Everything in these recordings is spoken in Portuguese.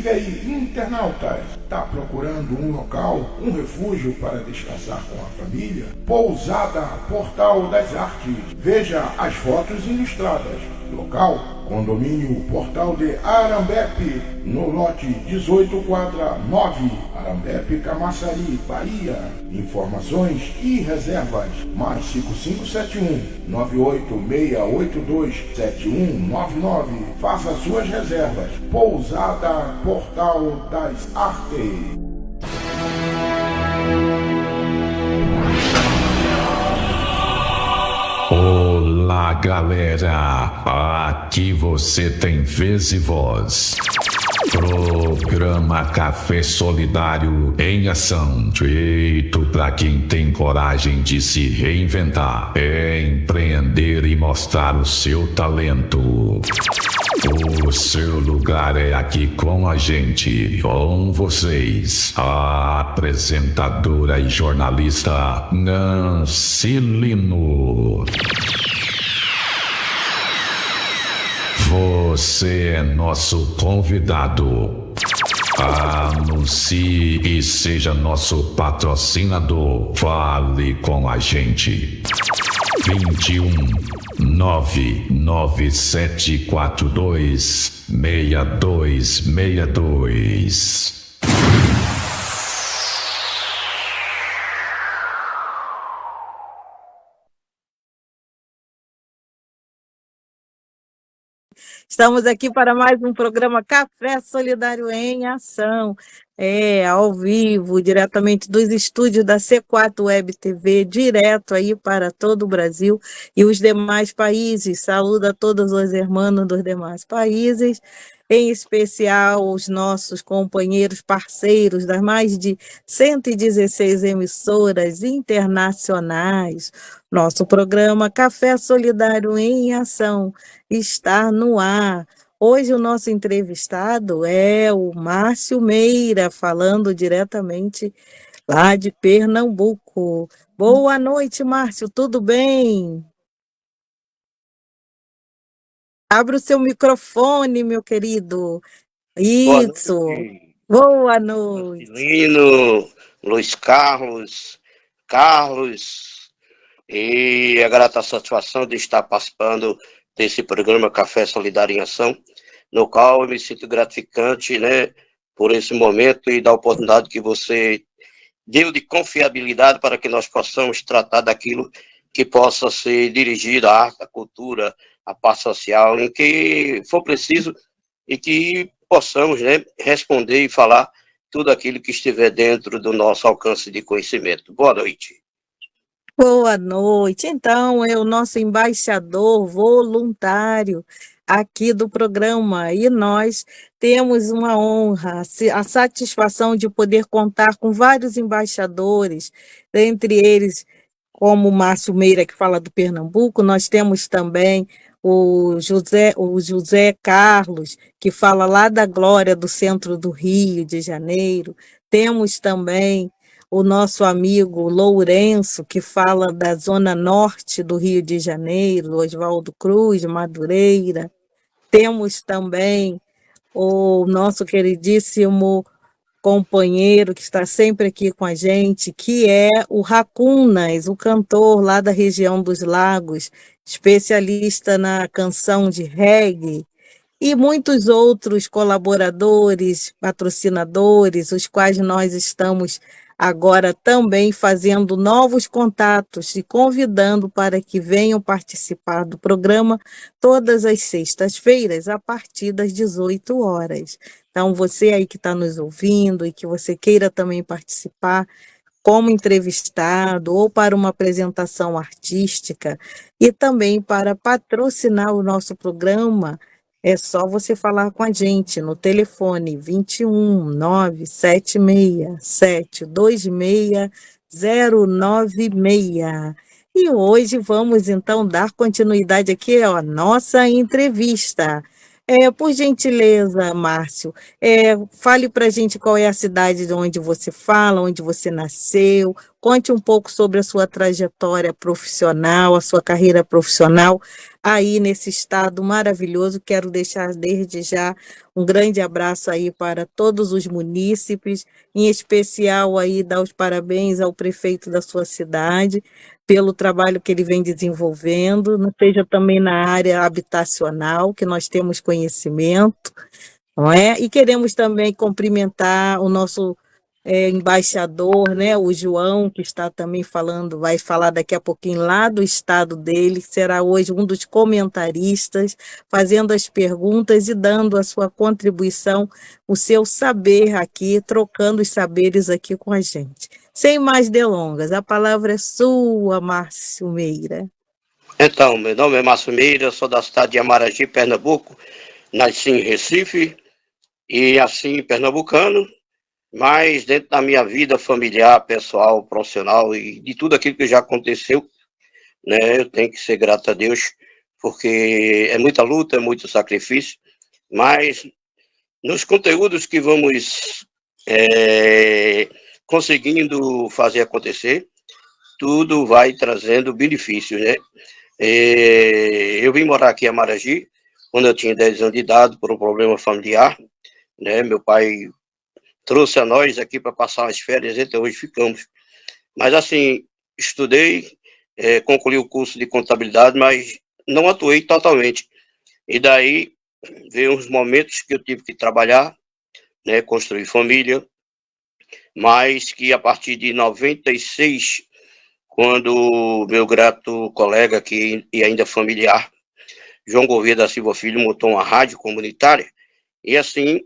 Diga aí, internautas, tá procurando um local, um refúgio para descansar com a família? Pousada Portal das Artes. Veja as fotos ilustradas. Local, condomínio Portal de Arambepe, no lote 18 quadra 9, Arambepe, Camaçari, Bahia. Informações e reservas, mais 5571-98682-7199. Faça suas reservas. Pousada Portal das Artes. Olá, galera! Aqui você tem vez e voz. Programa Café Solidário em Ação, feito para quem tem coragem de se reinventar, empreender e mostrar o seu talento. O seu lugar é aqui com a gente, com vocês, a apresentadora e jornalista Nancy Lino. Você é nosso convidado. Anuncie e seja nosso patrocinador. Fale com a gente. 21-99742-6262. Estamos aqui para mais um programa Café Solidário em Ação, ao vivo, diretamente dos estúdios da C4 Web TV, direto aí para todo o Brasil e os demais países. Saúdo a todos os irmãos dos demais países, em especial os nossos companheiros parceiros das mais de 116 emissoras internacionais. Nosso programa Café Solidário em Ação está no ar. Hoje o nosso entrevistado é o Márcio Meira, falando diretamente lá de Pernambuco. Boa noite, Márcio, tudo bem? Abra o seu microfone, meu querido. Isso. Boa noite. Lino, Luiz Carlos, e a grata satisfação de estar participando desse programa Café Solidário em Ação, no qual eu me sinto gratificante, né, por esse momento e da oportunidade que você deu de confiabilidade para que nós possamos tratar daquilo que possa ser dirigido à arte, à cultura, à parte social, em que for preciso e que possamos, né, responder e falar tudo aquilo que estiver dentro do nosso alcance de conhecimento. Boa noite. Boa noite. Então, é o nosso embaixador voluntário aqui do programa e nós temos uma honra, a satisfação de poder contar com vários embaixadores, dentre eles, como o Márcio Meira, que fala do Pernambuco, nós temos também o José Carlos, que fala lá da Glória do centro do Rio de Janeiro, temos também o nosso amigo Lourenço, que fala da zona norte do Rio de Janeiro, Oswaldo Cruz, Madureira. Temos também o nosso queridíssimo companheiro que está sempre aqui com a gente, que é o Racunas, o cantor lá da região dos Lagos, especialista na canção de reggae, e muitos outros colaboradores, patrocinadores, os quais nós estamos agora também fazendo novos contatos e convidando para que venham participar do programa todas as sextas-feiras, a partir das 18 horas. Então, você aí que está nos ouvindo e que você queira também participar como entrevistado ou para uma apresentação artística e também para patrocinar o nosso programa, é só você falar com a gente no telefone 21-976-726-096. E hoje vamos então dar continuidade aqui à nossa entrevista. Por gentileza, Márcio, fale para a gente qual é a cidade de onde você fala, onde você nasceu, Conte um pouco sobre a sua trajetória profissional, a sua carreira profissional aí nesse estado maravilhoso. Quero deixar desde já um grande abraço aí para todos os munícipes, em especial aí dar os parabéns ao prefeito da sua cidade pelo trabalho que ele vem desenvolvendo, seja também na área habitacional, que nós temos conhecimento, não é? E queremos também cumprimentar o nosso embaixador, né, o João, que está também falando, vai falar daqui a pouquinho lá do estado dele, que será hoje um dos comentaristas, fazendo as perguntas e dando a sua contribuição, o seu saber aqui, trocando os saberes aqui com a gente. Sem mais delongas, a palavra é sua, Márcio Meira. Então, meu nome é Márcio Meira, sou da cidade de Amaragi, Pernambuco, nasci em Recife e assim pernambucano, mas dentro da minha vida familiar, pessoal, profissional e de tudo aquilo que já aconteceu, né, eu tenho que ser grato a Deus, porque é muita luta, é muito sacrifício, mas nos conteúdos que vamos conseguindo fazer acontecer, tudo vai trazendo benefícios, né? Eu vim morar aqui em Amaragi quando eu tinha 10 anos de idade por um problema familiar, né? Meu pai trouxe a nós aqui para passar as férias e até hoje ficamos. Mas assim, estudei, concluí o curso de contabilidade, mas não atuei totalmente. E daí veio uns momentos que eu tive que trabalhar, né, construir família, mas que a partir de 96, quando meu grato colega aqui e ainda familiar, João Gouveia da Silva Filho, montou uma rádio comunitária e assim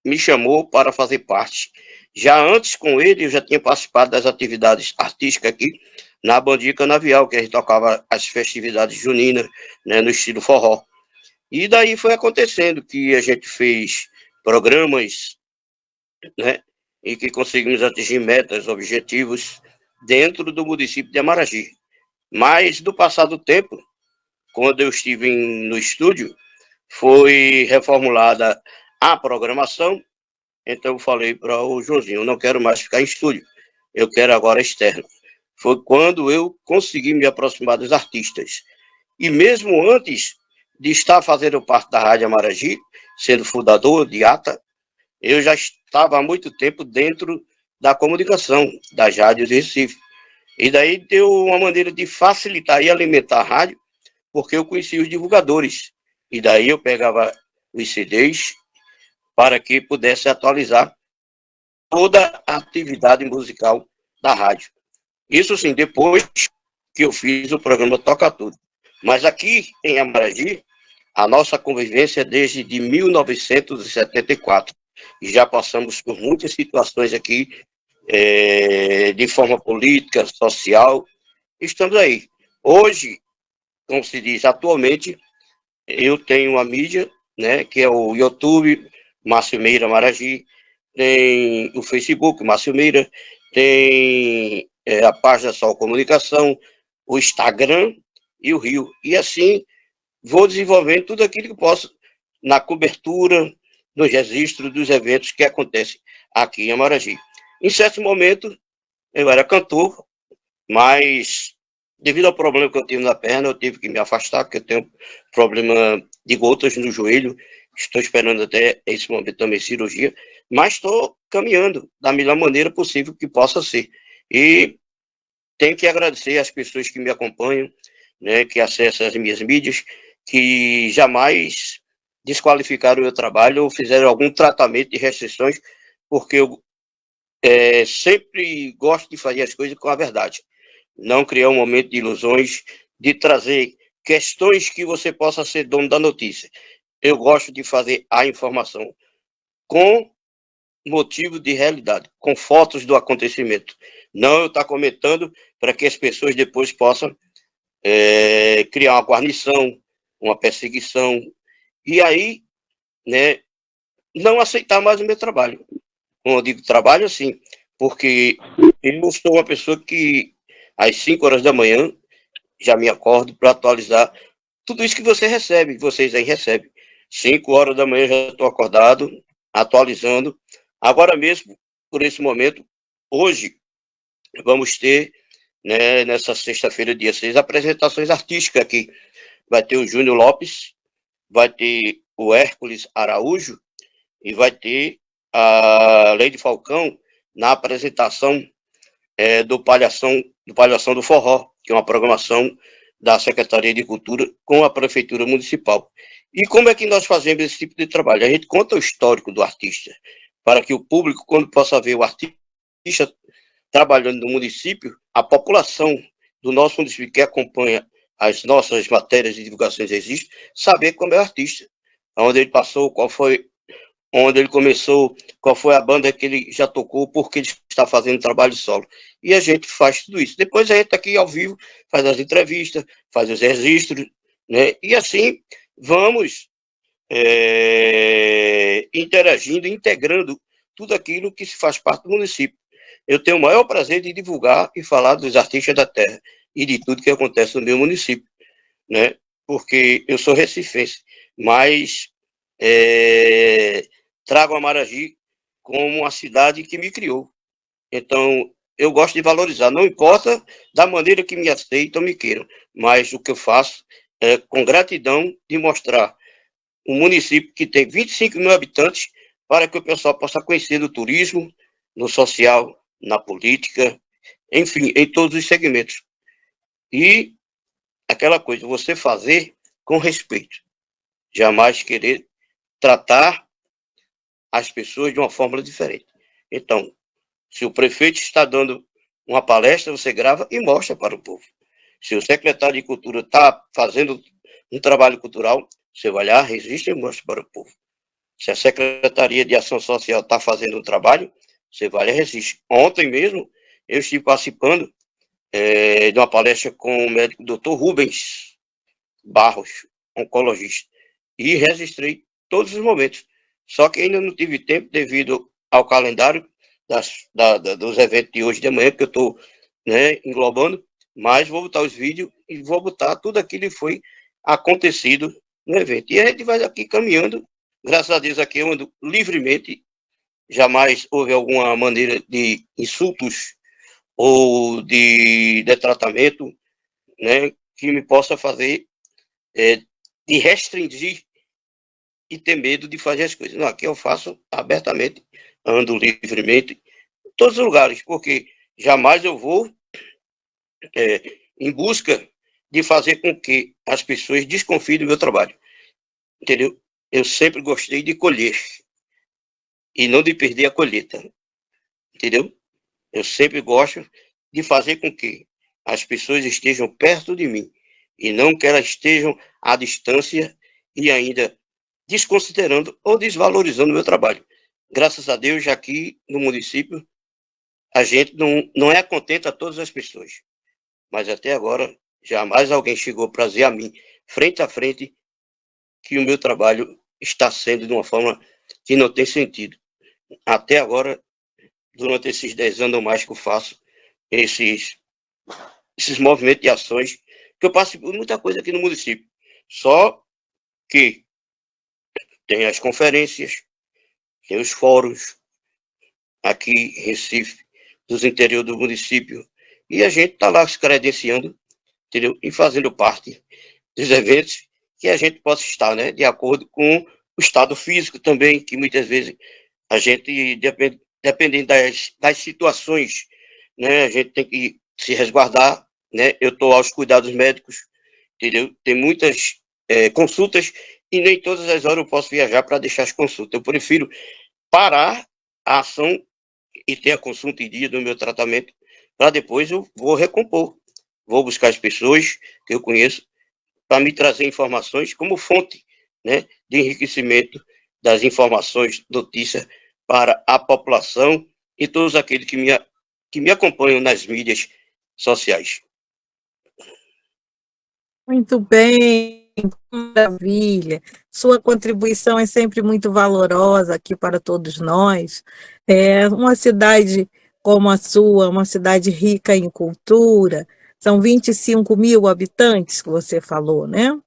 me chamou para fazer parte. Já antes com ele, eu já tinha participado das atividades artísticas aqui na Bandinha Canavial, que a gente tocava as festividades juninas, né, no estilo forró. E daí foi acontecendo que a gente fez programas, né, e que conseguimos atingir metas, objetivos dentro do município de Amaragi. Mas do passar do tempo, quando eu estive no estúdio, foi reformulada a programação. Então eu falei para o Joãozinho, eu não quero mais ficar em estúdio, eu quero agora externo. Foi quando eu consegui me aproximar dos artistas. E mesmo antes de estar fazendo parte da Rádio Amaragi, sendo fundador de ATA, eu já estava há muito tempo dentro da comunicação das rádios de Recife. E daí deu uma maneira de facilitar e alimentar a rádio, porque eu conhecia os divulgadores. E daí eu pegava os CDs para que pudesse atualizar toda a atividade musical da rádio. Isso sim, depois que eu fiz o programa Toca Tudo. Mas aqui em Amaragi, a nossa convivência é desde de 1974. E já passamos por muitas situações aqui, de forma política, social. Estamos aí. Hoje, como se diz, atualmente, eu tenho uma mídia, né, que é o YouTube, Márcio Meira Amaragi, tem o Facebook, Márcio Meira, tem a página Sol Comunicação, o Instagram e o Rio. E assim, vou desenvolvendo tudo aquilo que posso na cobertura, nos registros dos eventos que acontecem aqui em Amaragi. Em certo momento, eu era cantor, mas devido ao problema que eu tive na perna, eu tive que me afastar, porque eu tenho problema de gotas no joelho. Estou esperando até esse momento também cirurgia, mas estou caminhando da melhor maneira possível que possa ser. E tenho que agradecer às pessoas que me acompanham, né, que acessam as minhas mídias, que jamais desqualificaram o meu trabalho ou fizeram algum tratamento de restrições, porque eu sempre gosto de fazer as coisas com a verdade. Não criar um momento de ilusões, de trazer questões que você possa ser dono da notícia. Eu gosto de fazer a informação com motivo de realidade, com fotos do acontecimento. Não eu estar comentando para que as pessoas depois possam criar uma guarnição, uma perseguição, e aí, né, não aceitar mais o meu trabalho. Como eu digo, trabalho assim, porque eu sou uma pessoa que às 5 horas da manhã já me acordo para atualizar tudo isso que você recebe, vocês aí recebem. 5 horas da manhã já estou acordado, atualizando. Agora mesmo, por esse momento, hoje, vamos ter, né, nessa sexta-feira, dia 6, apresentações artísticas aqui. Vai ter o Júnior Lopes, vai ter o Hércules Araújo e vai ter a Lady Falcão na apresentação do Palhação do Forró, que é uma programação da Secretaria de Cultura com a Prefeitura Municipal. E como é que nós fazemos esse tipo de trabalho? A gente conta o histórico do artista, para que o público, quando possa ver o artista trabalhando no município, a população do nosso município que acompanha as nossas matérias de divulgações existem, saber como é o artista, onde ele passou, qual foi, onde ele começou, qual foi a banda que ele já tocou, por que ele está fazendo trabalho solo. E a gente faz tudo isso. Depois a gente está aqui ao vivo, faz as entrevistas, faz os registros, né? E assim vamos interagindo, integrando tudo aquilo que se faz parte do município. Eu tenho o maior prazer de divulgar e falar dos artistas da terra e de tudo que acontece no meu município, né? Porque eu sou recifense, mas trago a Maragi como a cidade que me criou. Então, eu gosto de valorizar, não importa da maneira que me aceitam, me queiram, mas o que eu faço é com gratidão de mostrar um município que tem 25 mil habitantes para que o pessoal possa conhecer do turismo, no social, na política, enfim, em todos os segmentos. E aquela coisa, você fazer com respeito, jamais querer tratar as pessoas de uma forma diferente. Então, se o prefeito está dando uma palestra, você grava e mostra para o povo. Se o secretário de Cultura está fazendo um trabalho cultural, você vai lá, registra e mostra para o povo. Se a Secretaria de Ação Social está fazendo um trabalho, você vai lá e registra. Ontem mesmo, eu estive participando de uma palestra com o médico Dr. Rubens Barros, oncologista, e registrei todos os momentos. Só que ainda não tive tempo devido ao calendário dos eventos de hoje de manhã, que eu estou, né, englobando, mas vou botar os vídeos e vou botar tudo aquilo que foi acontecido no evento. E a gente vai aqui caminhando, graças a Deus aqui eu ando livremente, jamais houve alguma maneira de insultos ou de tratamento, né, que me possa fazer de restringir e ter medo de fazer as coisas. Não, aqui eu faço abertamente, ando livremente, em todos os lugares, porque jamais eu vou em busca de fazer com que as pessoas desconfiem do meu trabalho. Entendeu? Eu sempre gostei de colher e não de perder a colheita. Entendeu? Eu sempre gosto de fazer com que as pessoas estejam perto de mim e não que elas estejam à distância e ainda desconsiderando ou desvalorizando o meu trabalho. Graças a Deus, já aqui no município, a gente não é contente a todas as pessoas. Mas até agora, jamais alguém chegou para dizer a mim, frente a frente, que o meu trabalho está sendo de uma forma que não tem sentido. Até agora, durante esses 10 anos ou mais que eu faço, esses movimentos de ações, que eu participo de muita coisa aqui no município. Só que tem as conferências, tem os fóruns, aqui em Recife, dos interiores do município, e a gente está lá se credenciando, entendeu? E fazendo parte dos eventos que a gente possa estar, né? De acordo com o estado físico também, que muitas vezes a gente, dependendo das situações, né? A gente tem que se resguardar, né? Eu estou aos cuidados médicos, entendeu? Tem muitas consultas e nem todas as horas eu posso viajar para deixar as consultas. Eu prefiro parar a ação e ter a consulta em dia do meu tratamento, para depois eu vou recompor. Vou buscar as pessoas que eu conheço para me trazer informações como fonte, né, de enriquecimento das informações, notícias para a população e todos aqueles que me acompanham nas mídias sociais. Muito bem, maravilha. Sua contribuição é sempre muito valorosa aqui para todos nós. É uma cidade como a sua, uma cidade rica em cultura, são 25 mil habitantes que você falou, né?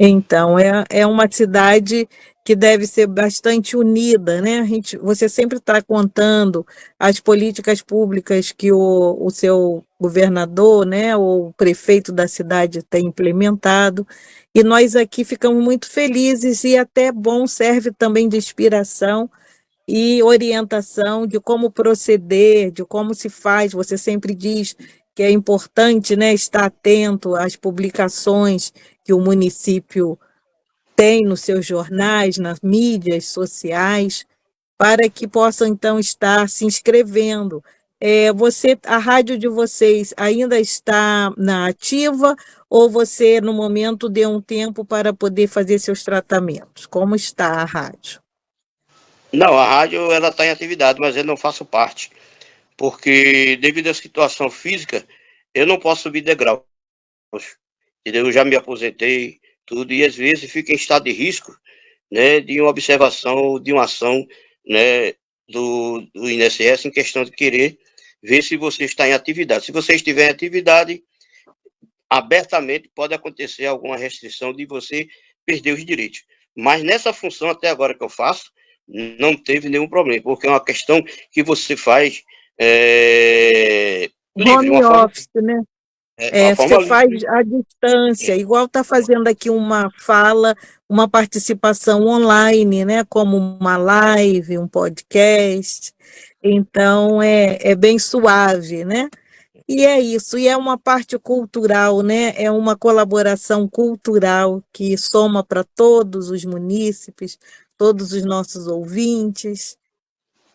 Então, é uma cidade que deve ser bastante unida, né? Você sempre está contando as políticas públicas que o seu governador, né, ou o prefeito da cidade tem implementado, e nós aqui ficamos muito felizes e até bom, serve também de inspiração e orientação de como proceder, de como se faz. Você sempre diz que é importante, né, estar atento às publicações que o município tem nos seus jornais, nas mídias sociais, para que possam então estar se inscrevendo. A rádio de vocês ainda está na ativa ou você, no momento, deu um tempo para poder fazer seus tratamentos? Como está a rádio? Não, a rádio ela está em atividade, mas eu não faço parte, porque devido à situação física, eu não posso subir degrau. Entendeu? Eu já me aposentei, tudo, e às vezes fica em estado de risco, né, de uma observação, de uma ação, né, do INSS em questão de querer ver se você está em atividade. Se você estiver em atividade, abertamente pode acontecer alguma restrição de você perder os direitos. Mas nessa função, até agora que eu faço, não teve nenhum problema, porque é uma questão que você faz livre, Home uma forma, office, né? uma Você forma faz livre. à distância, igual está fazendo aqui uma fala, uma participação online, né? Como uma live, um podcast. Então, é bem suave, né? E é isso, e é uma parte cultural, né? É uma colaboração cultural que soma para todos os munícipes, todos os nossos ouvintes.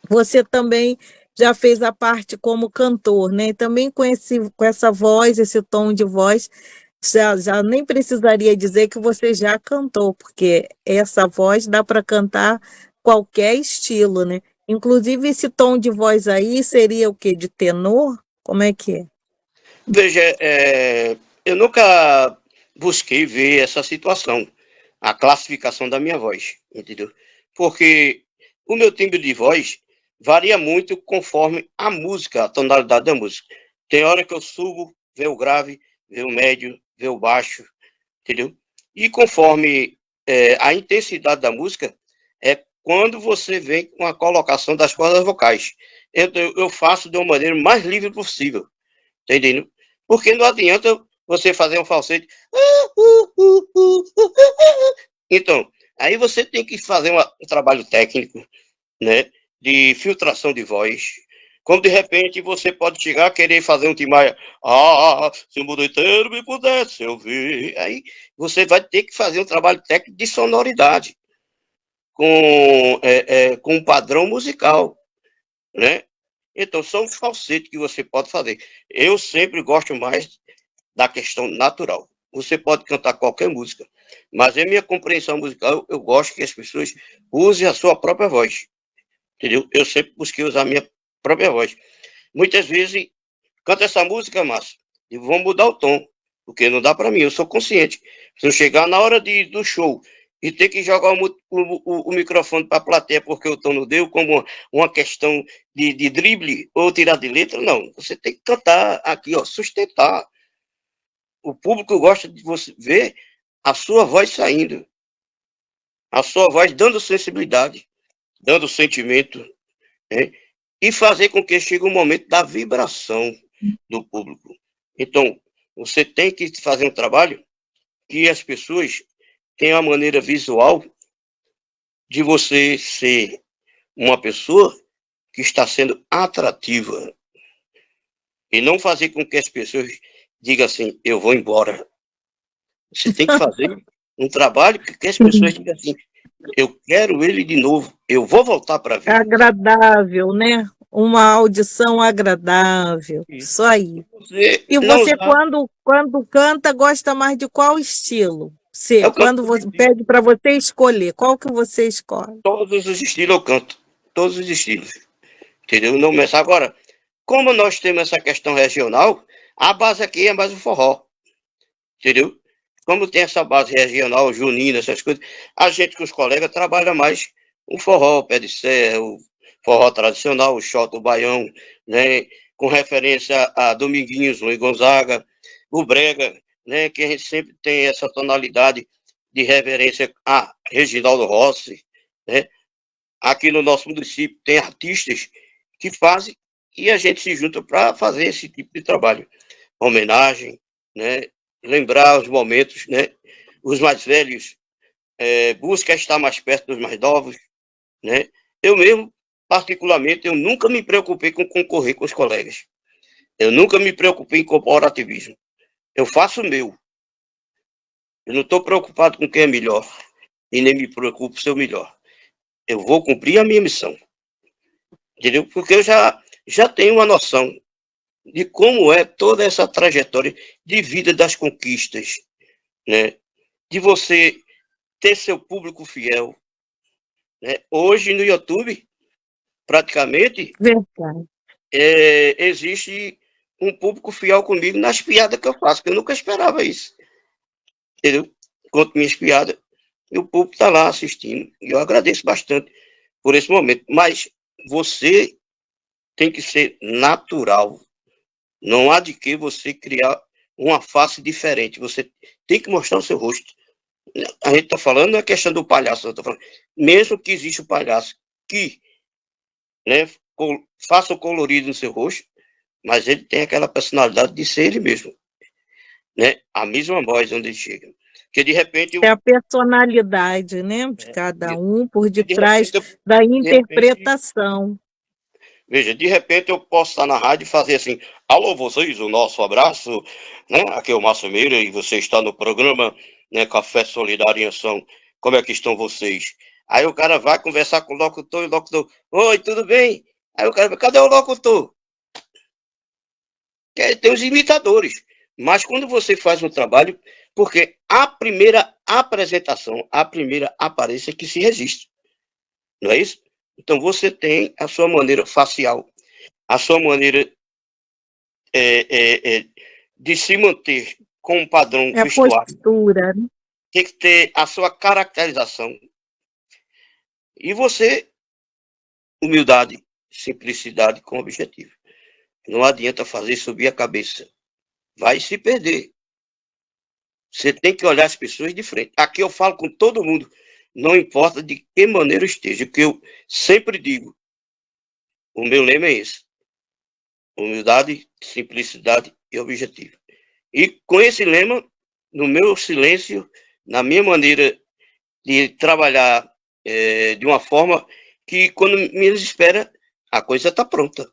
Você também já fez a parte como cantor, né? E também com essa voz, esse tom de voz, já nem precisaria dizer que você já cantou, porque essa voz dá para cantar qualquer estilo, né? Inclusive, esse tom de voz aí seria o quê? De tenor? Como é que é? Veja, eu nunca busquei ver essa situação, a classificação da minha voz, entendeu? Porque o meu timbre de voz varia muito conforme a música, a tonalidade da música. Tem hora que eu subo, vê o grave, vê o médio, vê o baixo, entendeu? E conforme a intensidade da música, é quando você vem com a colocação das cordas vocais. Então, eu faço de uma maneira mais livre possível, tá entendendo? Porque não adianta você fazer um falsete. Então, aí você tem que fazer um trabalho técnico, né? De filtração de voz. Como de repente você pode chegar a querer fazer um Timaya. Se o mundo inteiro me pudesse ouvir. Aí você vai ter que fazer um trabalho técnico de sonoridade, com um padrão musical, né? Então, são os falsetes que você pode fazer. Eu sempre gosto mais da questão natural. Você pode cantar qualquer música, mas em minha compreensão musical, eu gosto que as pessoas usem a sua própria voz, entendeu? Eu sempre busquei usar a minha própria voz. Muitas vezes, canta essa música, Márcio, e vou mudar o tom, porque não dá para mim, eu sou consciente. Se eu chegar na hora do show e ter que jogar o microfone para a plateia porque o tom não deu, como uma questão de drible ou tirar de letra, não. Você tem que cantar aqui, ó, sustentar. O público gosta de você ver a sua voz saindo, a sua voz dando sensibilidade, dando sentimento, né? E fazer com que chegue o momento da vibração do público. Então, você tem que fazer um trabalho que as pessoas tenham a maneira visual de você ser uma pessoa que está sendo atrativa e não fazer com que as pessoas digam assim, eu vou embora. Você tem que fazer um trabalho que as pessoas digam assim, eu quero ele de novo, eu vou voltar para ver. Agradável, né? Uma audição agradável. Isso. Isso aí. Você E não você, usar, quando canta, gosta mais de qual estilo? eu canto Quando você pede para você escolher, qual que você escolhe? todos os estilos, eu canto todos os estilos, entendeu? Não começa agora. Como nós temos essa questão regional, a base aqui é mais o forró, entendeu? Como tem essa base regional, junina, essas coisas, a gente com os colegas trabalha mais o forró, o pé de serra, o forró tradicional, o xota, o baião, né? Com referência a Dominguinhos, Luiz Gonzaga, o brega, né? Que a gente sempre tem essa tonalidade de reverência a Reginaldo Rossi, né? Aqui no nosso município tem artistas que fazem e a gente se junta para fazer esse tipo de trabalho. Homenagem, né? Lembrar os momentos, né? Os mais velhos busca estar mais perto dos mais novos, né? Eu mesmo, particularmente, eu nunca me preocupei com concorrer com os colegas. Eu nunca me preocupei em corporativismo. Eu faço o meu. Eu não estou preocupado com quem é melhor e nem me preocupo ser o melhor. Eu vou cumprir a minha missão, entendeu? Porque eu já tenho uma noção de como é toda essa trajetória de vida das conquistas, né? De você ter seu público fiel, né? Hoje no YouTube, praticamente, Verdade. existe um público fiel comigo nas piadas que eu faço, que eu nunca esperava isso, entendeu? Conto minhas piadas e o público está lá assistindo. E eu agradeço bastante por esse momento. Mas você tem que ser natural. Não há de que você criar uma face diferente. Você tem que mostrar o seu rosto. A gente está falando, não é questão do palhaço. Falando, mesmo que exista o palhaço que, né, faça o colorido no seu rosto, mas ele tem aquela personalidade de ser ele mesmo, né? A mesma voz onde ele chega. Que de repente É a personalidade, né, de cada um por detrás da de repente, interpretação. veja, de repente eu posso estar na rádio e fazer assim, alô vocês, o nosso abraço, né? Aqui é o Márcio Meira e você está no programa, né, Café Solidário em Ação. Como é que estão vocês? Aí o cara vai conversar com o locutor e o locutor, oi, tudo bem? Aí o cara, cadê o locutor? Tem os imitadores. Mas quando você faz um trabalho, porque a primeira apresentação, a primeira aparência que se registra, não é isso? Então você tem a sua maneira facial, a sua maneira de se manter com um padrão É a vestuário, postura, né? tem que ter a sua caracterização. E você, humildade, simplicidade com objetivo. Não adianta fazer subir a cabeça. Vai se perder. Você tem que olhar as pessoas de frente. Aqui eu falo com todo mundo, não importa de que maneira eu esteja, o que eu sempre digo, o meu lema é esse: humildade, simplicidade e objetivo. E com esse lema, no meu silêncio, na minha maneira de trabalhar de uma forma que quando menos espera, a coisa está pronta.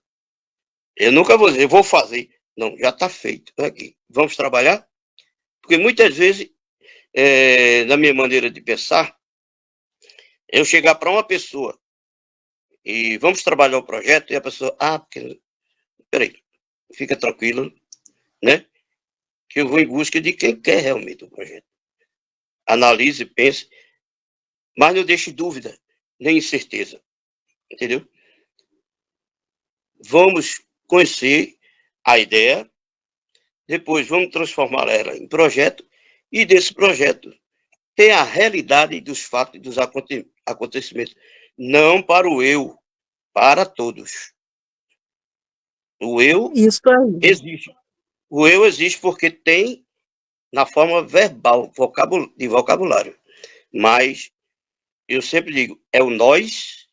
Eu nunca vou dizer, vou fazer. Não, já está feito. Aqui. Vamos trabalhar? Porque muitas vezes, na minha maneira de pensar, eu chegar para uma pessoa e vamos trabalhar o projeto e a pessoa, porque... peraí, fica tranquilo, né? Que eu vou em busca de quem quer realmente o projeto. Analise, pense, mas não deixe dúvida, nem incerteza, entendeu? Vamos conhecer a ideia, depois vamos transformar ela em projeto e desse projeto ter a realidade dos fatos e dos acontecimentos, não para o eu, para todos. O eu Isso aí. existe. O eu existe porque tem na forma verbal, de vocabulário. Mas eu sempre digo, é o nós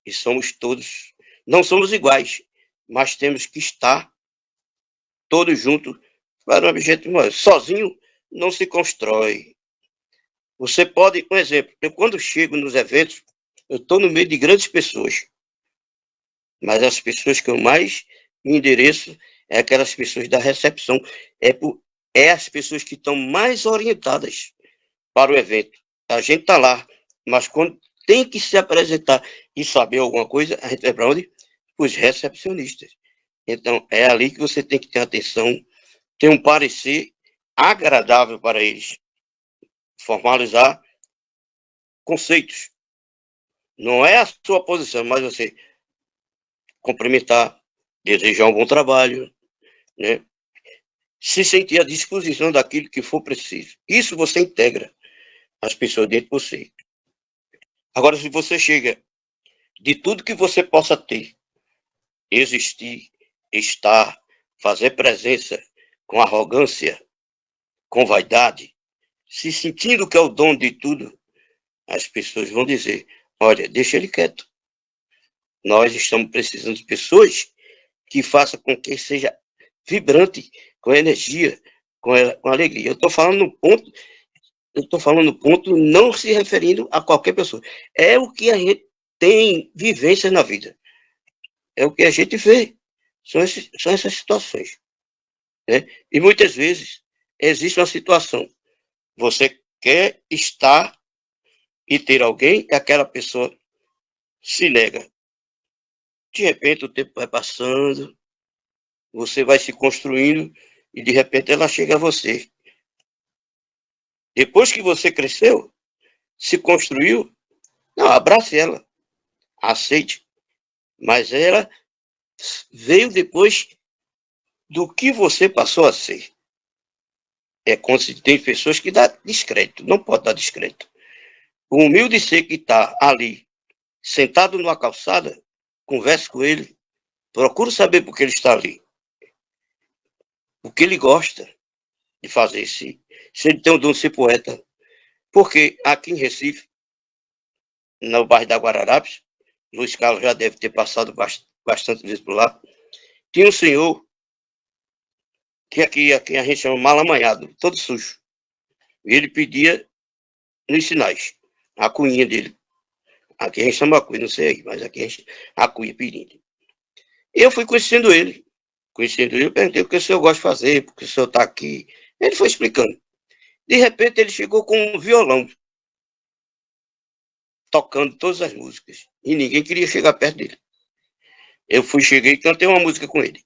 e somos todos. Não somos iguais, mas temos que estar todos juntos para um objetivo maior. Sozinho não se constrói. Você pode, um exemplo, eu quando chego nos eventos, eu estou no meio de grandes pessoas, mas as pessoas que eu mais me endereço é aquelas pessoas da recepção, é as pessoas que estão mais orientadas para o evento. A gente está lá, mas quando tem que se apresentar e saber alguma coisa, a gente vai para onde? Os recepcionistas. Então, é ali que você tem que ter atenção, ter um parecer agradável para eles, formalizar conceitos. Não é a sua posição, mas você cumprimentar, desejar um bom trabalho, né? Se sentir à disposição daquilo que for preciso. Isso você integra as pessoas dentro de você. Agora, se você chega de tudo que você possa ter, existir, estar, fazer presença com arrogância, com vaidade, se sentindo que é o dono de tudo, as pessoas vão dizer, olha, deixa ele quieto. Nós estamos precisando de pessoas que façam com que seja vibrante, com energia, com alegria. Eu estou falando no ponto não se referindo a qualquer pessoa. É o que a gente tem vivência na vida. É o que a gente vê. São essas situações. Né? E muitas vezes existe uma situação. Você quer estar e ter alguém e aquela pessoa se nega. De repente o tempo vai passando, você vai se construindo e de repente ela chega a você. Depois que você cresceu, se construiu, não, abrace ela, aceite. Mas ela veio depois do que você passou a ser. É quando se tem pessoas que dá descrédito, não pode dar descrédito. O humilde ser que está ali, sentado numa calçada, converse com ele, procure saber por que ele está ali. O que ele gosta de fazer, se ele tem o dom de ser poeta. Porque aqui em Recife, no bairro da Guararapes, Luiz Carlos já deve ter passado bastante vezes por lá, tinha um senhor que aqui a gente chama malamanhado, todo sujo. E ele pedia nos sinais, a cunhinha dele. Aqui a gente chama a cunha, não sei aí, mas aqui a cunha pedindo. Eu fui conhecendo ele, eu perguntei o que o senhor gosta de fazer, porque o senhor está aqui. Ele foi explicando. De repente ele chegou com um violão, tocando todas as músicas. E ninguém queria chegar perto dele. Eu cheguei e cantei uma música com ele.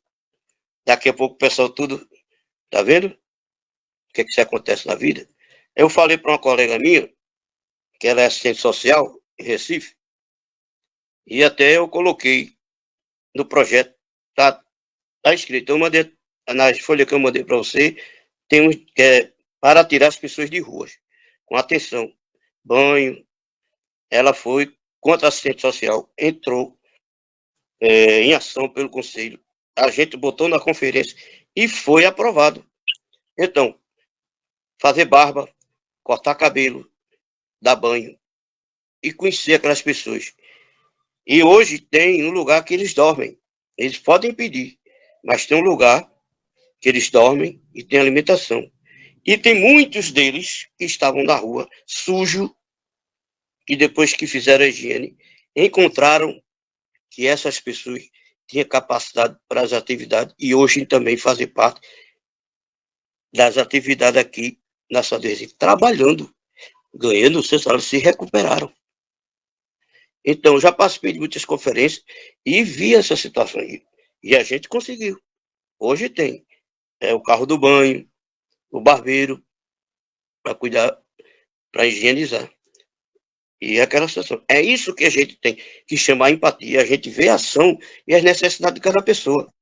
Daqui a pouco o pessoal tudo, tá vendo? O que isso acontece na vida? Eu falei para uma colega minha, que ela é assistente social em Recife, e até eu coloquei no projeto, tá escrito, eu mandei, nas folhas que eu mandei para você, tem para tirar as pessoas de ruas, com atenção, banho. Ela foi contra a assistente social, entrou em ação pelo conselho, a gente botou na conferência e foi aprovado. Então, fazer barba, cortar cabelo, dar banho e conhecer aquelas pessoas. E hoje tem um lugar que eles dormem. Eles podem pedir, mas tem um lugar que eles dormem e tem alimentação. E tem muitos deles que estavam na rua, sujo, e depois que fizeram a higiene, encontraram que essas pessoas tinham capacidade para as atividades e hoje também fazem parte das atividades aqui na cidade de Recife, trabalhando, ganhando o seu salário, se recuperaram. Então, já participei de muitas conferências e vi essa situação aí. E a gente conseguiu. Hoje tem o carro do banho, o barbeiro, para cuidar, para higienizar. E é aquela situação. É isso que a gente tem que chamar empatia. A gente vê a ação e as necessidades de cada pessoa.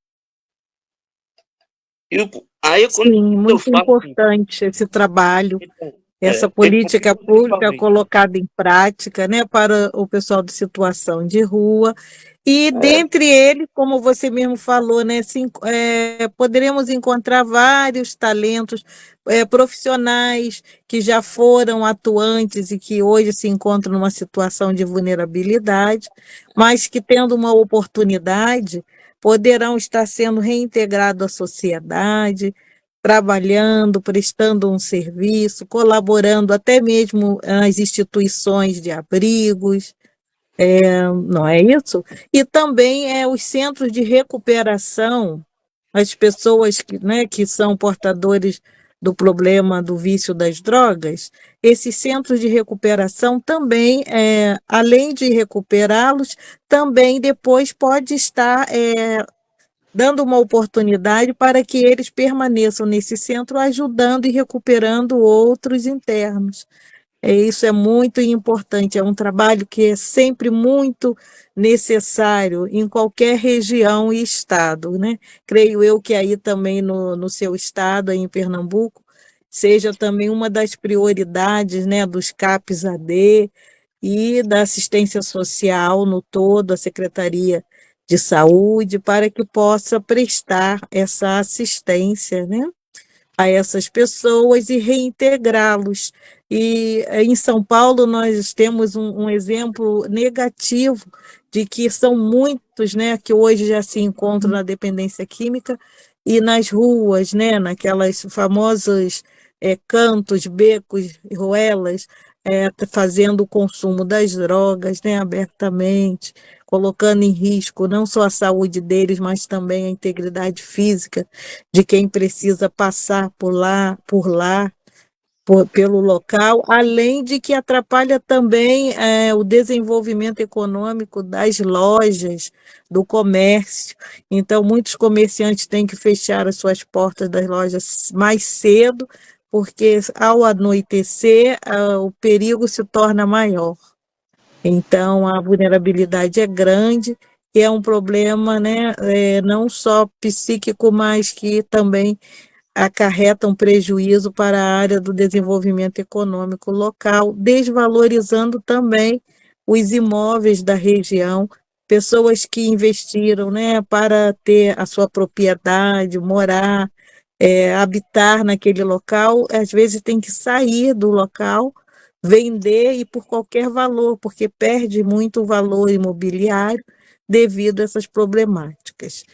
E aí, quando Sim, muito importante esse trabalho, essa política pública colocada em prática, né, para o pessoal de situação de rua. E dentre eles, como você mesmo falou, né, poderemos encontrar vários talentos profissionais que já foram atuantes e que hoje se encontram numa situação de vulnerabilidade, mas que, tendo uma oportunidade, poderão estar sendo reintegrados à sociedade, trabalhando, prestando um serviço, colaborando até mesmo nas instituições de abrigos, não é isso? E também os centros de recuperação, as pessoas que são portadores do problema do vício das drogas, esses centros de recuperação também, além de recuperá-los, também depois pode estar dando uma oportunidade para que eles permaneçam nesse centro, ajudando e recuperando outros internos. Isso é muito importante, é um trabalho que é sempre muito necessário em qualquer região e estado, né? Creio eu que aí também no seu estado, aí em Pernambuco, seja também uma das prioridades, né, dos CAPS-AD e da assistência social no todo, a Secretaria de Saúde, para que possa prestar essa assistência, né, a essas pessoas e reintegrá-los. E em São Paulo nós temos um exemplo negativo de que são muitos, né, que hoje já se encontram na dependência química e nas ruas, né, naquelas famosas cantos, becos, ruelas, fazendo o consumo das drogas, né, abertamente, colocando em risco não só a saúde deles, mas também a integridade física de quem precisa passar pelo local, além de que atrapalha também o desenvolvimento econômico das lojas, do comércio. Então, muitos comerciantes têm que fechar as suas portas das lojas mais cedo, porque ao anoitecer, o perigo se torna maior. Então, a vulnerabilidade é grande e é um problema, né, não só psíquico, mas que também acarreta um prejuízo para a área do desenvolvimento econômico local, desvalorizando também os imóveis da região, pessoas que investiram, né, para ter a sua propriedade, morar, habitar naquele local, às vezes tem que sair do local, vender e por qualquer valor, porque perde muito o valor imobiliário devido a essas problemáticas.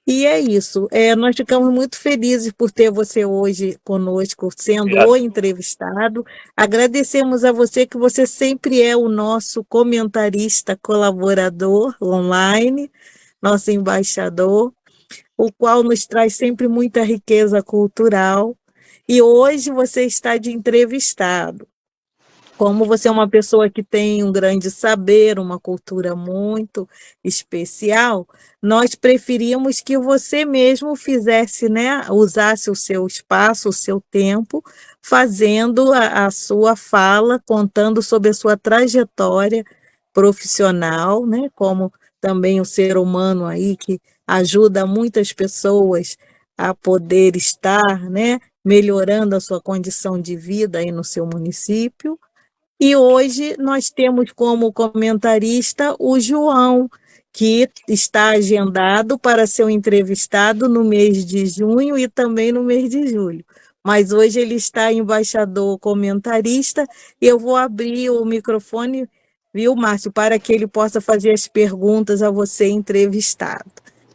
E é isso. Nós ficamos muito felizes por ter você hoje conosco, sendo o entrevistado. Agradecemos a você, que você sempre é o nosso comentarista colaborador online, nosso embaixador, o qual nos traz sempre muita riqueza cultural. E hoje você está de entrevistado. Como você é uma pessoa que tem um grande saber, uma cultura muito especial, nós preferimos que você mesmo fizesse, né, usasse o seu espaço, o seu tempo, fazendo a sua fala, contando sobre a sua trajetória profissional, né, como também o ser humano aí que ajuda muitas pessoas a poder estar, né, melhorando a sua condição de vida aí no seu município. E hoje nós temos como comentarista o João, que está agendado para ser entrevistado no mês de junho e também no mês de julho. Mas hoje ele está embaixador comentarista e eu vou abrir o microfone, viu, Márcio, para que ele possa fazer as perguntas a você entrevistado.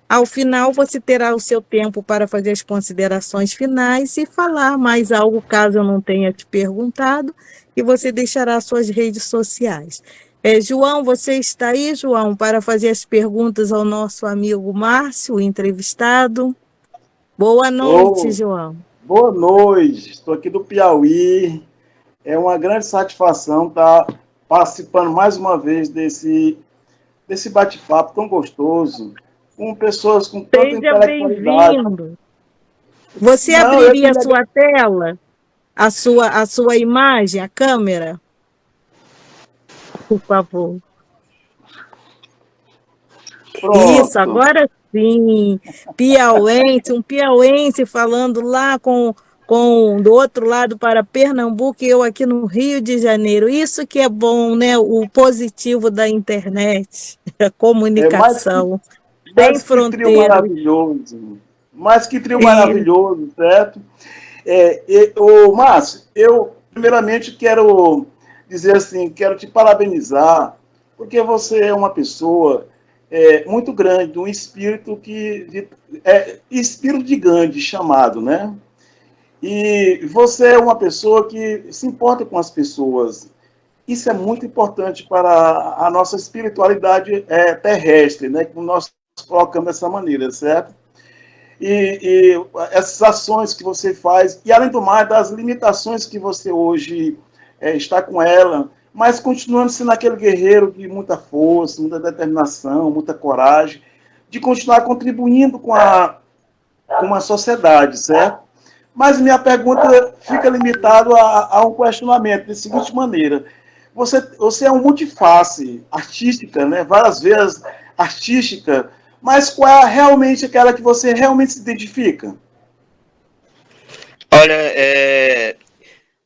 Ao final, você terá o seu tempo para fazer as considerações finais e falar mais algo, caso eu não tenha te perguntado, e você deixará suas redes sociais. João, você está aí, João, para fazer as perguntas ao nosso amigo Márcio, o entrevistado? Boa noite, João. Boa noite, estou aqui do Piauí. É uma grande satisfação estar participando mais uma vez desse bate-papo tão gostoso, com pessoas com tanta intelectualidade. Bem-vindo. Você abriria a sua tela? A sua imagem, a câmera? Por favor. Pronto. Isso, agora sim. Piauense, um piauense falando lá com do outro lado para Pernambuco e eu aqui no Rio de Janeiro. Isso que é bom, né? O positivo da internet, a comunicação. Mais que trio maravilhoso. Mais que trio maravilhoso, certo? Márcio, eu primeiramente quero dizer assim, quero te parabenizar, porque você é uma pessoa muito grande, um espírito espírito de Gandhi chamado, né? E você é uma pessoa que se importa com as pessoas. Isso é muito importante para a nossa espiritualidade terrestre, né? Que nós colocamos dessa maneira, certo? E essas ações que você faz, e além do mais, das limitações que você hoje está com ela, mas continuando sendo aquele guerreiro de muita força, muita determinação, muita coragem, de continuar contribuindo com a sociedade, certo? Mas minha pergunta fica limitada a um questionamento, da seguinte maneira: você é um multiface artística, né? Várias vezes artística, mas qual é realmente aquela que você realmente se identifica? Olha,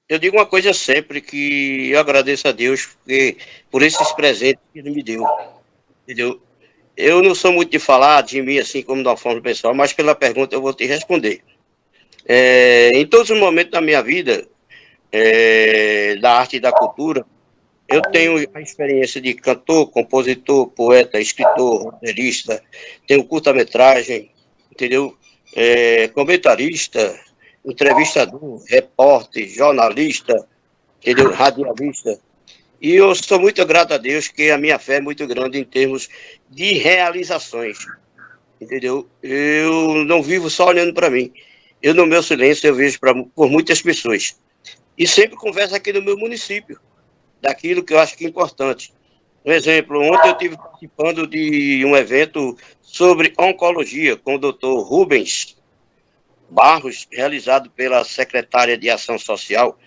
eu digo uma coisa sempre, que eu agradeço a Deus por esses presentes que Ele me deu. Entendeu? Eu não sou muito de falar de mim assim como de uma forma pessoal, mas pela pergunta eu vou te responder. Em todos os momentos da minha vida, da arte e da cultura, eu tenho a experiência de cantor, compositor, poeta, escritor, roteirista, tenho curta-metragem, entendeu? Comentarista, entrevistador, repórter, jornalista, entendeu? Radialista. E eu sou muito grato a Deus que a minha fé é muito grande em termos de realizações, entendeu? Eu não vivo só olhando para mim. Eu, no meu silêncio, eu vejo por muitas pessoas. E sempre converso aqui no meu município, daquilo que eu acho que é importante. Um exemplo, ontem eu estive participando de um evento sobre oncologia com o doutor Rubens Barros, realizado pela secretária de Ação Social,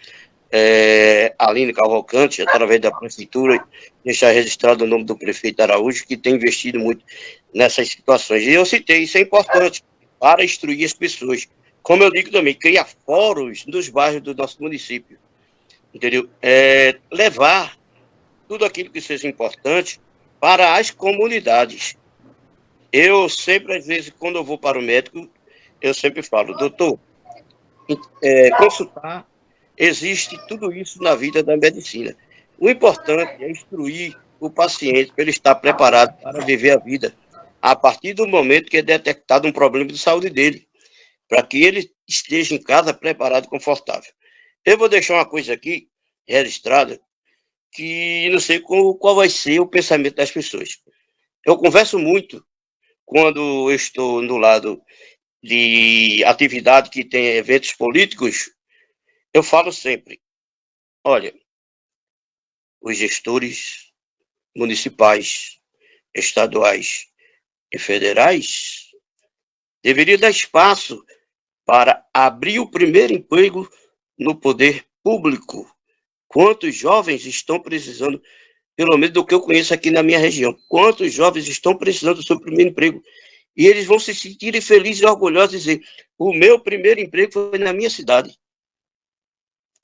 Aline Cavalcante, através da prefeitura, deixar registrado o nome do prefeito Araújo, que tem investido muito nessas situações. E eu citei, isso é importante para instruir as pessoas. Como eu digo também, criar fóruns nos bairros do nosso município, entendeu? Levar tudo aquilo que seja importante para as comunidades. Eu sempre, às vezes, quando eu vou para o médico, eu sempre falo, doutor, consultar, existe tudo isso na vida da medicina. O importante é instruir o paciente para ele estar preparado para viver a vida a partir do momento que é detectado um problema de saúde dele, para que ele esteja em casa preparado e confortável. Eu vou deixar uma coisa aqui registrada, que não sei qual vai ser o pensamento das pessoas. Eu converso muito quando eu estou no lado de atividade que tem eventos políticos, eu falo sempre, olha, os gestores municipais, estaduais e federais deveriam dar espaço para abrir o primeiro emprego no poder público. Quantos jovens estão precisando, pelo menos do que eu conheço aqui na minha região, quantos jovens estão precisando do seu primeiro emprego? E eles vão se sentirem felizes e orgulhosos e dizer, o meu primeiro emprego foi na minha cidade.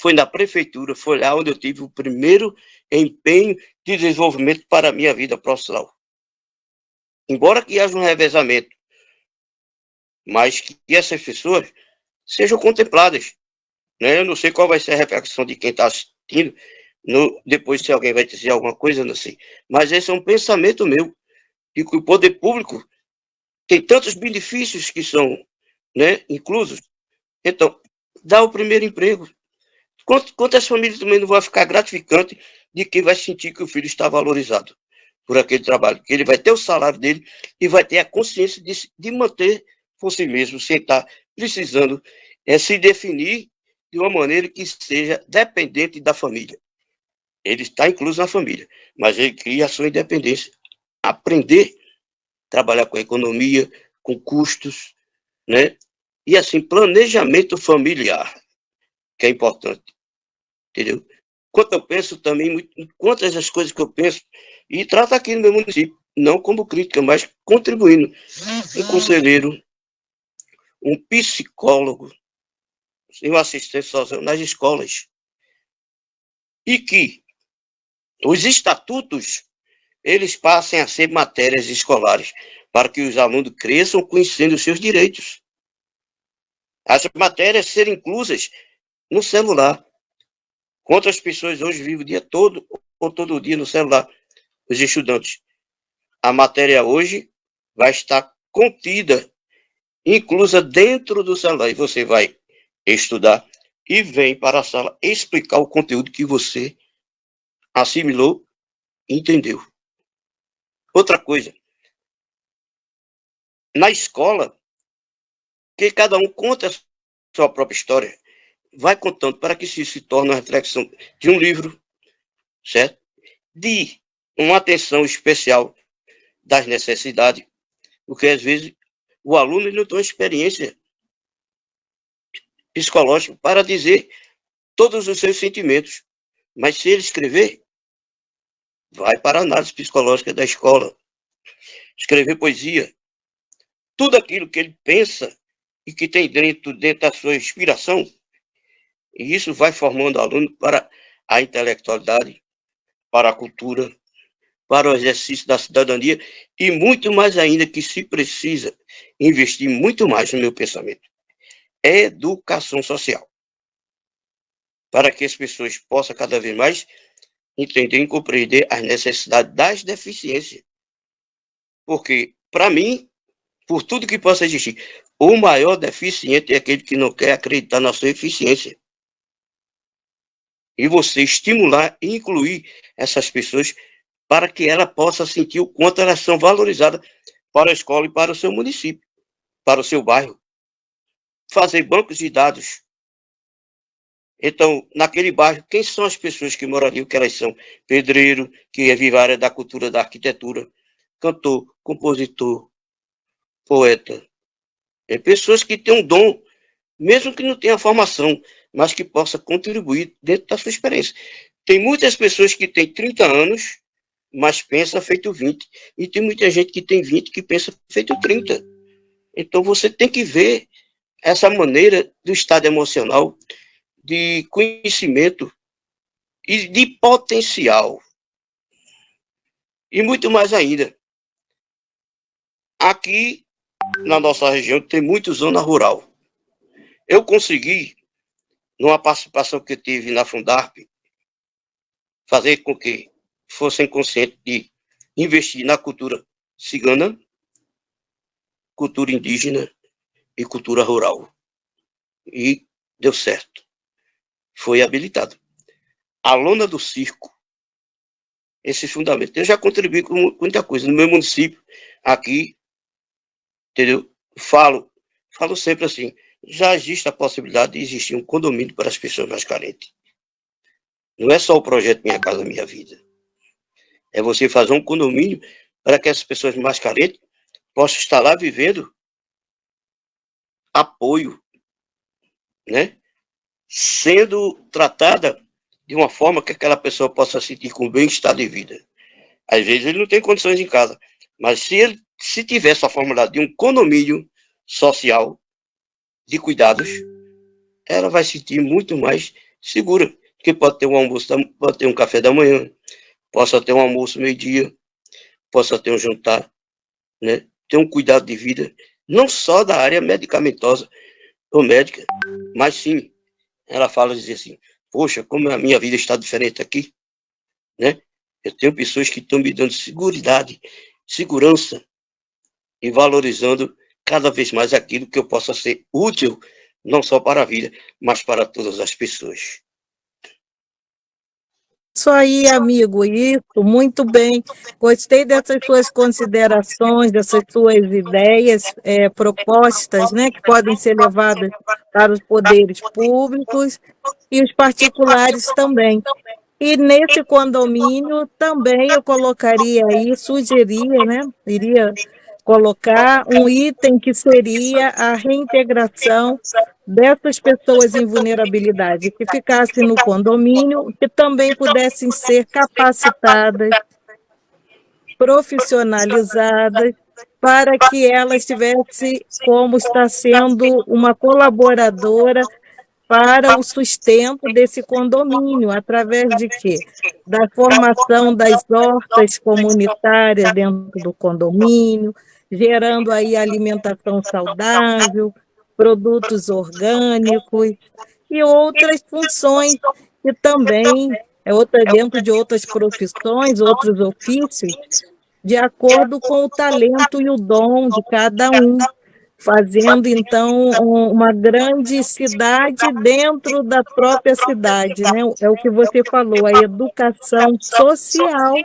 Foi na prefeitura, foi lá onde eu tive o primeiro empenho de desenvolvimento para a minha vida profissional. Embora que haja um revezamento, mas que essas pessoas sejam contempladas. Né? Eu não sei qual vai ser a repercussão de quem está assistindo, depois se alguém vai dizer alguma coisa, não sei. Mas esse é um pensamento meu, de que o poder público tem tantos benefícios que são, né, inclusos. Então, dá o primeiro emprego. Quantas famílias também não vão ficar gratificante de que vai sentir que o filho está valorizado por aquele trabalho, que ele vai ter o salário dele e vai ter a consciência de manter por si mesmo, sem estar precisando se definir de uma maneira que seja dependente da família. Ele está incluso na família, mas ele cria a sua independência. Aprender a trabalhar com a economia, com custos, né? E assim, planejamento familiar, que é importante. Entendeu? Quanto eu penso também, quantas as coisas que eu penso, e trato aqui no meu município, não como crítica, mas contribuindo. Um conselheiro, um psicólogo, um assistente social nas escolas. E que os estatutos, eles passem a ser matérias escolares, para que os alunos cresçam conhecendo os seus direitos. As matérias serem inclusas no celular. Quantas pessoas hoje vivem o dia todo ou todo dia no celular? Os estudantes. A matéria hoje vai estar contida, inclusa dentro do celular. E você vai estudar e vem para a sala explicar o conteúdo que você assimilou e entendeu. Outra coisa. Na escola, que cada um conta a sua própria história. Vai contando para que se torne uma reflexão de um livro, certo? De uma atenção especial das necessidades, porque às vezes o aluno não tem uma experiência psicológica para dizer todos os seus sentimentos, mas se ele escrever, vai para a análise psicológica da escola, escrever poesia, tudo aquilo que ele pensa e que tem dentro da sua inspiração, e isso vai formando o aluno para a intelectualidade, para a cultura, para o exercício da cidadania e muito mais ainda que se precisa investir muito mais no meu pensamento. educação social, para que as pessoas possam cada vez mais entender e compreender as necessidades das deficiências. Porque, para mim, por tudo que possa existir, o maior deficiente é aquele que não quer acreditar na sua eficiência. E você estimular e incluir essas pessoas para que ela possa sentir o quanto elas são valorizadas para a escola e para o seu município, para o seu bairro. Fazer bancos de dados. Então, naquele bairro, quem são as pessoas que moram ali? O que elas são? Pedreiro, que vive a área da cultura, da arquitetura, cantor, compositor, poeta. É pessoas que têm um dom, mesmo que não tenha formação, mas que possa contribuir dentro da sua experiência. Tem muitas pessoas que têm 30 anos, mas pensa feito 20. E tem muita gente que tem 20 que pensa feito 30. Então você tem que ver essa maneira do estado emocional, de conhecimento e de potencial. E muito mais ainda. Aqui, na nossa região, tem muita zona rural. Eu consegui, numa participação que eu tive na Fundarp, fazer com que fossem conscientes de investir na cultura cigana, cultura indígena e cultura rural. E deu certo. Foi habilitado. A lona do circo, esse fundamento. Eu já contribuí com muita coisa no meu município, aqui, entendeu? Falo sempre assim, já existe a possibilidade de existir um condomínio para as pessoas mais carentes. Não é só o projeto Minha Casa Minha Vida. É você fazer um condomínio para que as pessoas mais carentes possam estar lá vivendo apoio, né? Sendo tratada de uma forma que aquela pessoa possa sentir com bem-estar de vida. Às vezes ele não tem condições em casa, mas se tiver essa fórmula de um condomínio social de cuidados, ela vai se sentir muito mais segura, porque pode ter um almoço, pode ter um café da manhã, possa ter um almoço meio-dia, possa ter um jantar, né? Ter um cuidado de vida, não só da área medicamentosa ou médica, mas sim, ela fala dizer assim, poxa, como a minha vida está diferente aqui, né? Eu tenho pessoas que estão me dando segurança e valorizando cada vez mais aquilo que eu possa ser útil, não só para a vida, mas para todas as pessoas. Isso aí, amigo, isso, muito bem. Gostei dessas suas considerações, dessas suas ideias, propostas, né, que podem ser levadas para os poderes públicos e os particulares também. E nesse condomínio também eu colocaria aí, sugeria, né, iria colocar um item que seria a reintegração dessas pessoas em vulnerabilidade, que ficassem no condomínio, que também pudessem ser capacitadas, profissionalizadas, para que elas tivessem como estar sendo uma colaboradora para o sustento desse condomínio, através de quê? Da formação das hortas comunitárias dentro do condomínio, gerando aí alimentação saudável, produtos orgânicos e outras funções que também dentro de outras profissões, outros ofícios, de acordo com o talento e o dom de cada um, fazendo, então, uma grande cidade dentro da própria cidade, né? É o que você falou, a educação social,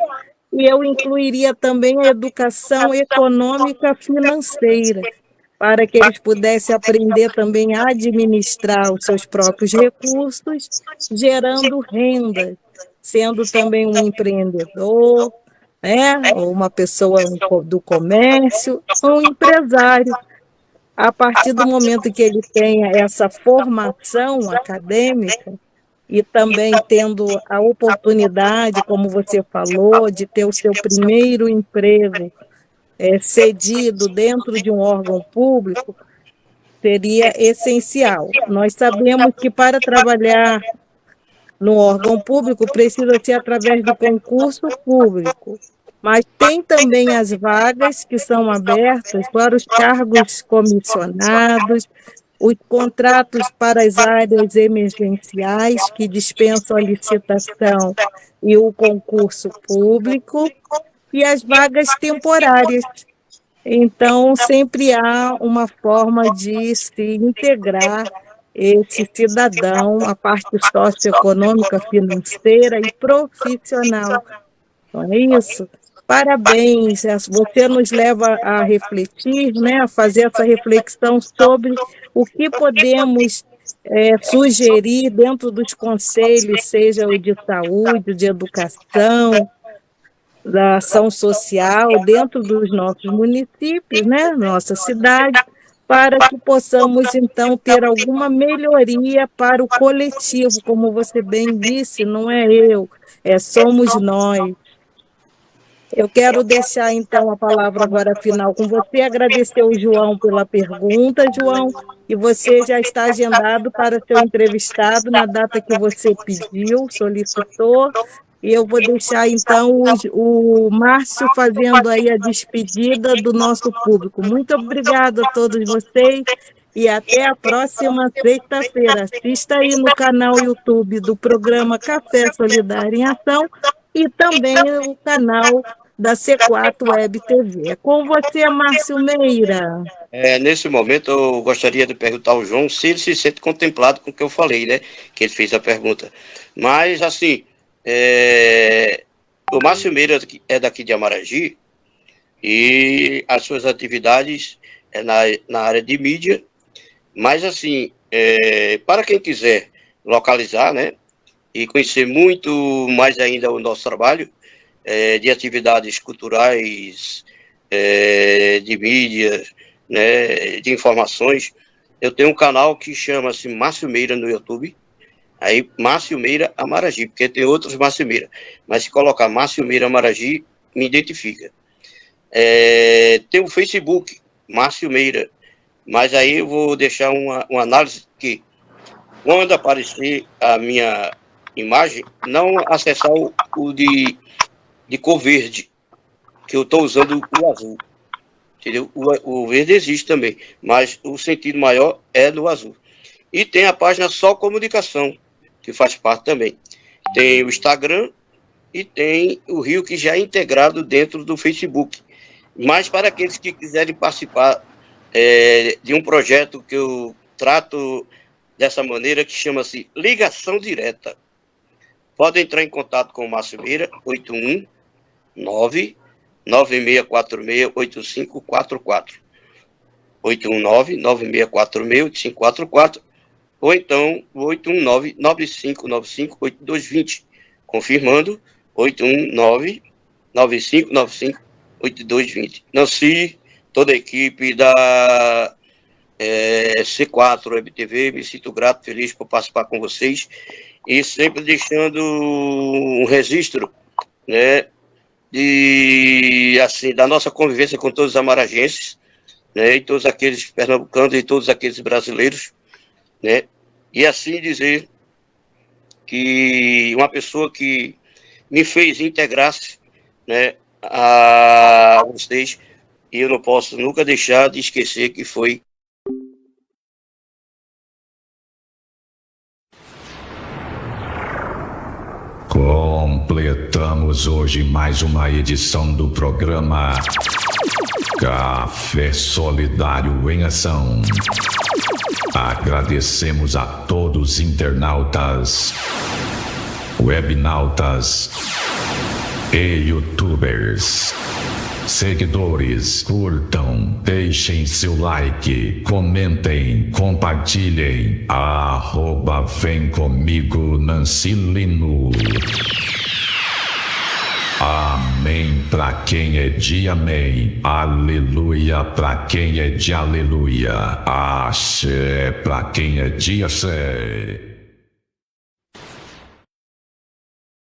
e eu incluiria também a educação econômica financeira, para que eles pudessem aprender também a administrar os seus próprios recursos, gerando renda, sendo também um empreendedor, né? Ou uma pessoa do comércio, ou um empresário. A partir do momento que ele tenha essa formação acadêmica e também tendo a oportunidade, como você falou, de ter o seu primeiro emprego cedido dentro de um órgão público, seria essencial. Nós sabemos que para trabalhar no órgão público precisa ser através do concurso público, mas tem também as vagas que são abertas para os cargos comissionados, os contratos para as áreas emergenciais que dispensam a licitação e o concurso público e as vagas temporárias. Então, sempre há uma forma de se integrar esse cidadão, a parte socioeconômica, financeira e profissional. Não é isso? Parabéns, você nos leva a refletir, né, a fazer essa reflexão sobre o que podemos sugerir dentro dos conselhos, seja o de saúde, o de educação, da ação social, dentro dos nossos municípios, né, nossa cidade, para que possamos, então, ter alguma melhoria para o coletivo, como você bem disse, não é eu, somos nós. Eu quero deixar, então, a palavra agora final com você, agradecer ao João pela pergunta, João, e você já está agendado para ser entrevistado na data que você pediu, solicitou, e eu vou deixar, então, o Márcio fazendo aí a despedida do nosso público. Muito obrigada a todos vocês e até a próxima sexta-feira. Assista aí no canal YouTube do programa Café Solidário em Ação e também o canal da C4 Web TV. É com você, Márcio Meira. Nesse momento, eu gostaria de perguntar ao João se ele se sente contemplado com o que eu falei, né? Que ele fez a pergunta. Mas, assim, o Márcio Meira é daqui de Amaragi e as suas atividades na área de mídia. Mas, assim, para quem quiser localizar, né? E conhecer muito mais ainda o nosso trabalho, de atividades culturais, de mídia, né, de informações. Eu tenho um canal que chama-se Márcio Meira no YouTube, aí Márcio Meira Amaragi, porque tem outros Márcio Meira, mas se colocar Márcio Meira Amaragi, me identifica. Tem o Facebook, Márcio Meira, mas aí eu vou deixar uma análise que, quando aparecer a minha imagem, não acessar o de cor verde, que eu estou usando o azul, entendeu? O verde existe também, mas o sentido maior é no azul. E tem a página Só Comunicação, que faz parte também. Tem o Instagram e tem o Rio, que já é integrado dentro do Facebook. Mas para aqueles que quiserem participar de um projeto que eu trato dessa maneira, que chama-se Ligação Direta, pode entrar em contato com o Márcio Meira, 819-9646-8544. 819-9646-8544. Ou então, 819-9595-8220. Confirmando, 819-9595-8220. Nancy, toda a equipe da C4 Web TV, me sinto grato, feliz por participar com vocês. E sempre deixando um registro, né, da nossa convivência com todos os amaragenses, né, e todos aqueles pernambucanos e todos aqueles brasileiros, né, e assim dizer que uma pessoa que me fez integrar-se, né, a vocês, e eu não posso nunca deixar de esquecer que foi Completamos hoje mais uma edição do programa Café Solidário em Ação. Agradecemos a todos os internautas, webnautas e youtubers. Seguidores, curtam, deixem seu like, comentem, compartilhem. @Vem Comigo Nancy Lino. Amém pra quem é de amém. Aleluia pra quem é de aleluia. Axé pra quem é de axé.